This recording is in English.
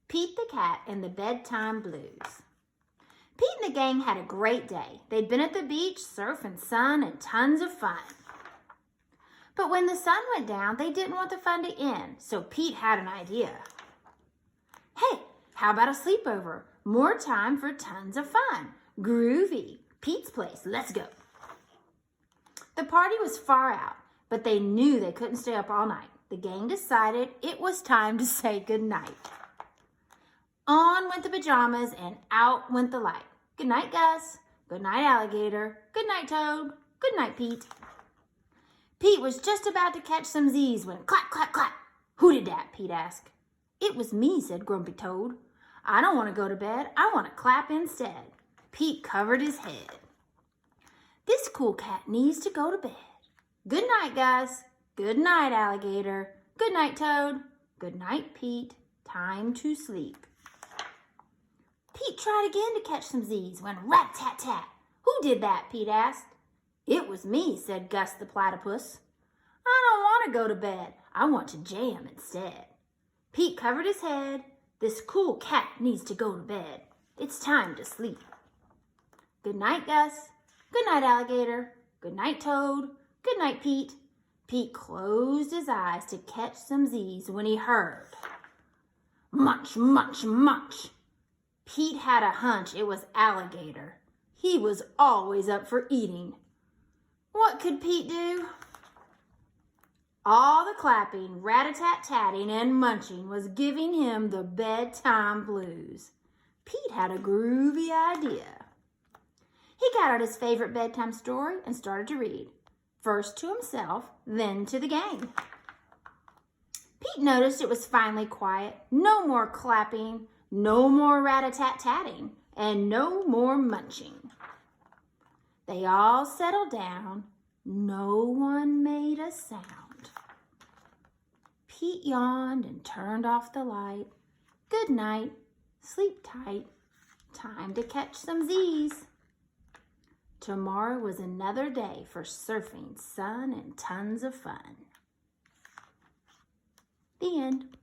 Pete the Cat and the Bedtime Blues. Pete and the gang had a great day. They'd been at the beach, surf and sun, and tons of fun. But when the sun went down, they didn't want the fun to end, so Pete had an idea. Hey, how about a sleepover? More time for tons of fun. Groovy. Pete's place. Let's go. The party was far out, but they knew they couldn't stay up all night. The gang decided it was time to say goodnight. On went the pajamas and out went the light. Good night, Gus. Good night, Alligator. Good night, Toad. Good night, Pete. Pete was just about to catch some Z's when clap, clap, clap. Who did that? Pete asked. It was me, said Grumpy Toad. I don't want to go to bed. I want to clap instead. Pete covered his head. This cool cat needs to go to bed. Good night, Gus. Good night, Alligator. Good night, Toad. Good night, Pete. Time to sleep. Pete tried again to catch some Z's when rat-tat-tat. Who did that? Pete asked. It was me, said Gus the Platypus. I don't want to go to bed. I want to jam instead. Pete covered his head. This cool cat needs to go to bed. It's time to sleep. Good night, Gus. Good night, Alligator. Good night, Toad. Good night, Pete. Pete closed his eyes to catch some Z's when he heard munch, munch, munch. Pete had a hunch it was Alligator. He was always up for eating. What could Pete do? All the clapping, rat-a-tat-tatting, and munching was giving him the bedtime blues. Pete had a groovy idea. He got out his favorite bedtime story and started to read, first to himself, then to the gang. Pete noticed it was finally quiet. No more clapping, no more rat-a-tat-tatting, and no more munching. They all settled down. No one made a sound. Pete yawned and turned off the light. Good night. Sleep tight. Time to catch some Z's. Tomorrow was another day for surfing, sun, and tons of fun. The end.